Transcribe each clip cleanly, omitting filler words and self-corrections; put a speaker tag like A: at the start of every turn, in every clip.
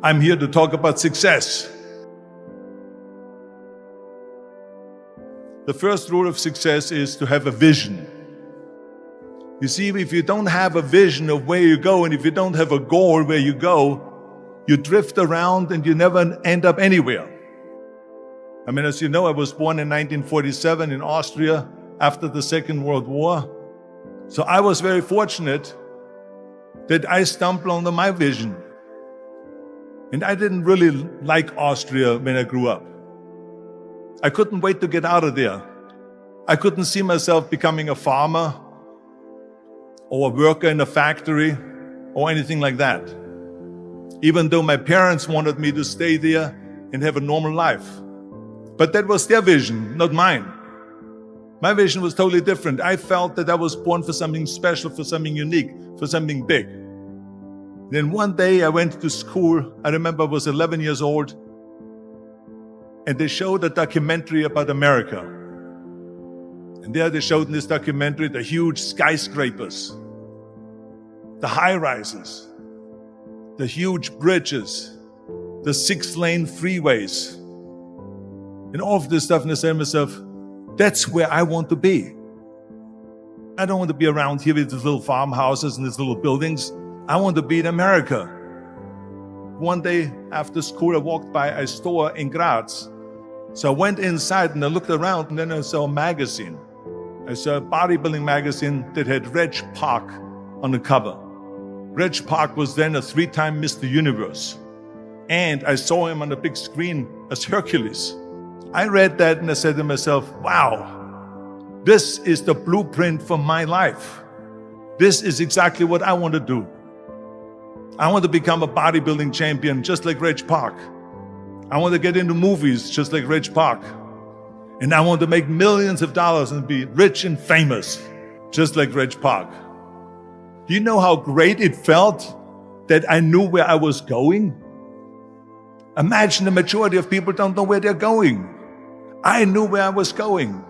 A: I'm here to talk about success. The first rule of success is to have a vision. You see, if you don't have a vision of where you go, and if you don't have a goal where you go, you drift around and you never end up anywhere. I mean, as you know, I was born in 1947 in Austria after the Second World War. So I was very fortunate that I stumbled on my vision. And I didn't really like Austria when I grew up. I couldn't wait to get out of there. I couldn't see myself becoming a farmer or a worker in a factory or anything like that. Even though my parents wanted me to stay there and have a normal life. But that was their vision, not mine. My vision was totally different. I felt that I was born for something special, for something unique, for something big. Then one day I went to school. I remember I was 11 years old. And they showed a documentary about America. And there they showed in this documentary the huge skyscrapers, the high-rises, the huge bridges, the 6-lane freeways, and all of this stuff. And I said to myself, that's where I want to be. I don't want to be around here with these little farmhouses and these little buildings. I want to be in America. One day after school, I walked by a store in Graz. So I went inside and I looked around, and then I saw a magazine. I saw a bodybuilding magazine that had Reg Park on the cover. Reg Park was then a 3-time Mr. Universe. And I saw him on the big screen as Hercules. I read that and I said to myself, wow, this is the blueprint for my life. This is exactly what I want to do. I want to become a bodybuilding champion just like Reg Park. I want to get into movies just like Reg Park. And I want to make millions of dollars and be rich and famous just like Reg Park. Do you know how great it felt that I knew where I was going? Imagine the majority of people don't know where they're going. I knew where I was going,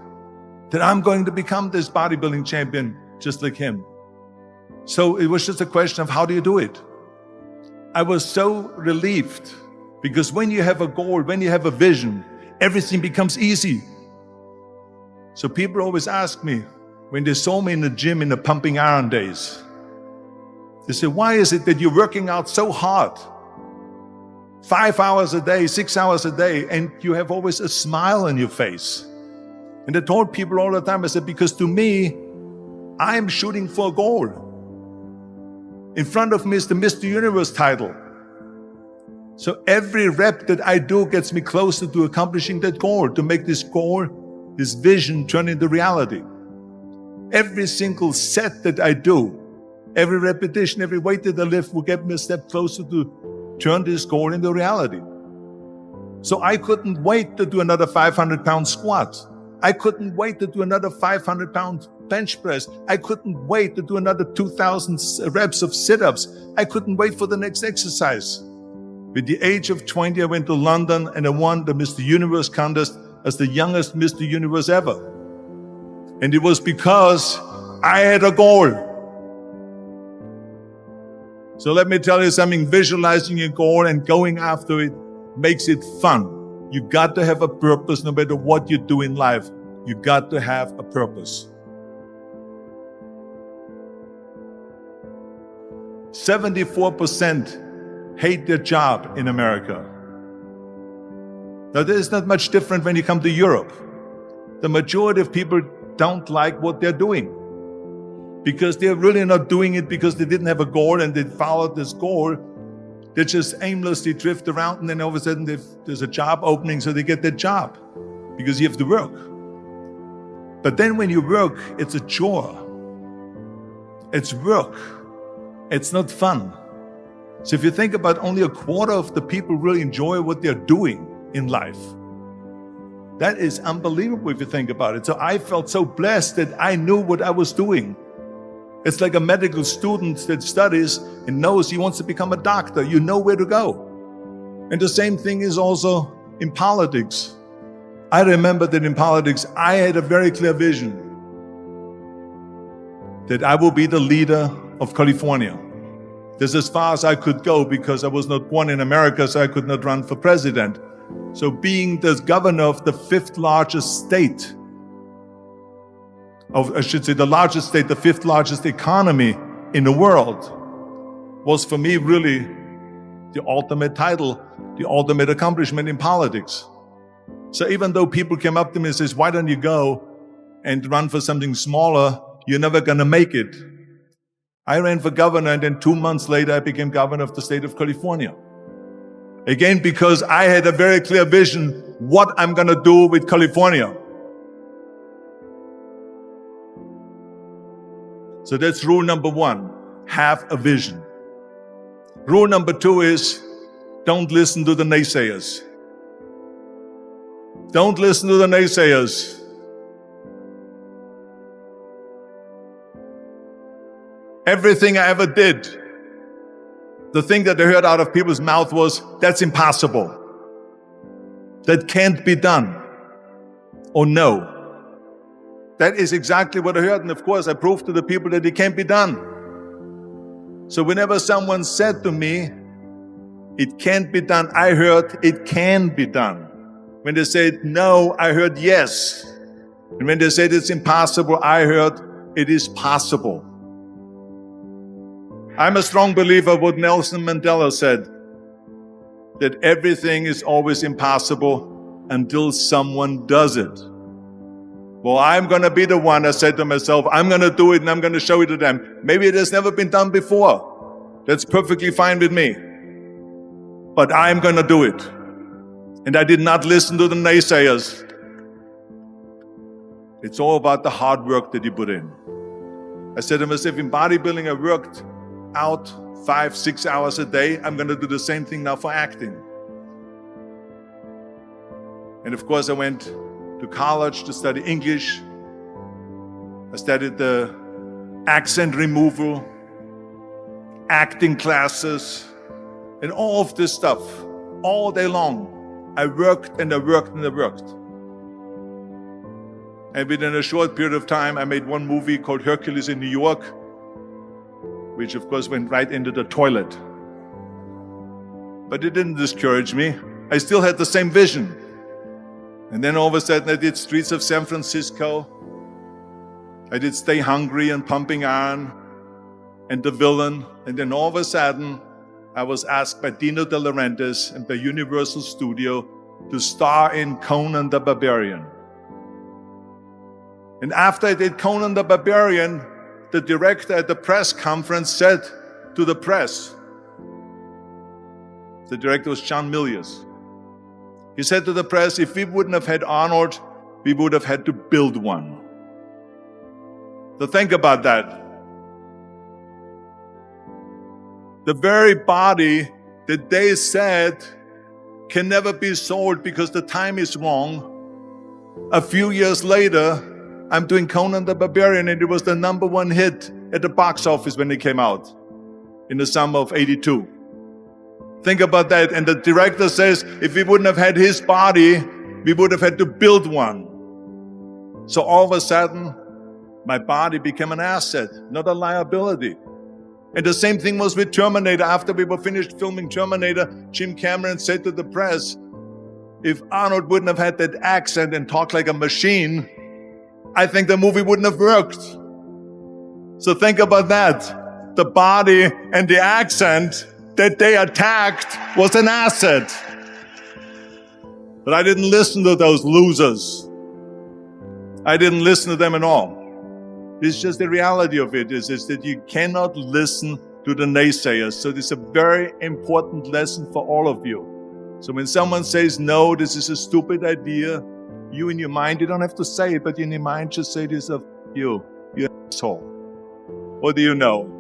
A: that I'm going to become this bodybuilding champion just like him. So it was just a question of how do you do it? I was so relieved because when you have a goal, when you have a vision, everything becomes easy. So people always ask me, when they saw me in the gym in the pumping iron days, they say, why is it that you're working out so hard? 5 hours a day, 6 hours a day, and you have always a smile on your face. And I told people all the time, I said, because to me, I'm shooting for a goal. In front of me is the Mr. Universe title. So every rep that I do gets me closer to accomplishing that goal, to make this goal, this vision turn into reality. Every single set that I do, every repetition, every weight that I lift will get me a step closer to turn this goal into reality. So I couldn't wait to do another 500-pound squat. I couldn't wait to do another 500-pound bench press. I couldn't wait to do another 2,000 reps of sit-ups. I couldn't wait for the next exercise. At the age of 20, I went to London and I won the Mr. Universe contest as the youngest Mr. Universe ever. And it was because I had a goal. So let me tell you something, visualizing your goal and going after it makes it fun. You got to have a purpose no matter what you do in life. You got to have a purpose. 74% hate their job in America. Now, there's not much different when you come to Europe. The majority of people don't like what they're doing because they're really not doing it because they didn't have a goal and they followed this goal. They just aimlessly drift around, and then all of a sudden there's a job opening, so they get that job because you have to work. But then when you work, it's a chore. It's work. It's not fun. So if you think about only a quarter of the people really enjoy what they're doing in life, that is unbelievable if you think about it. So I felt so blessed that I knew what I was doing. It's like a medical student that studies and knows he wants to become a doctor. You know where to go. And the same thing is also in politics. I remember that in politics, I had a very clear vision that I will be the leader of California. That's as far as I could go because I was not born in America, so I could not run for president. So being the governor of the fifth largest state, the largest state, the fifth largest economy in the world, was for me really the ultimate title, the ultimate accomplishment in politics. So even though people came up to me and says, why don't you go and run for something smaller? You're never going to make it. I ran for governor, and then 2 months later, I became governor of the state of California. Again, because I had a very clear vision what I'm going to do with California. So that's rule number 1, have a vision. Rule number 2 is don't listen to the naysayers. Don't listen to the naysayers. Everything I ever did, the thing that I heard out of people's mouth was, that's impossible. That can't be done. Or no. That is exactly what I heard. And of course, I proved to the people that it can't be done. So whenever someone said to me, it can't be done, I heard, it can be done. When they said no, I heard yes. And when they said it's impossible, I heard it is possible. I'm a strong believer of what Nelson Mandela said, that everything is always impossible until someone does it. Well, I'm going to be the one, I said to myself, I'm going to do it and I'm going to show it to them. Maybe it has never been done before. That's perfectly fine with me. But I'm going to do it. And I did not listen to the naysayers. It's all about the hard work that you put in. I said to myself, in bodybuilding, I worked out 5-6 hours a day. I'm going to do the same thing now for acting. And of course, I went to college to study English. I studied the accent removal, acting classes, and all of this stuff all day long. I worked and I worked and I worked. And within a short period of time, I made one movie called Hercules in New York, which of course went right into the toilet. But it didn't discourage me. I still had the same vision. And then all of a sudden I did Streets of San Francisco. I did Stay Hungry and Pumping Iron and The Villain. And then all of a sudden I was asked by Dino De Laurentiis and by Universal Studio to star in Conan the Barbarian. And after I did Conan the Barbarian, the director at the press conference said to the press, the director was John Milius. He said to the press, if we wouldn't have had Arnold, we would have had to build one. So think about that. The very body that they said can never be sold because the time is wrong. A few years later, I'm doing Conan the Barbarian, and it was the #1 hit at the box office when it came out in the summer of '82. Think about that. And the director says, if we wouldn't have had his body, we would have had to build one. So all of a sudden, my body became an asset, not a liability. And the same thing was with Terminator. After we were finished filming Terminator, Jim Cameron said to the press, if Arnold wouldn't have had that accent and talked like a machine, I think the movie wouldn't have worked. So think about that. The body and the accent that they attacked was an asset. But I didn't listen to those losers. I didn't listen to them at all. It's just the reality of it is that you cannot listen to the naysayers. So this is a very important lesson for all of you. So when someone says, no, this is a stupid idea, you in your mind, you don't have to say it, but in your mind just say this of you're an asshole. What do you know?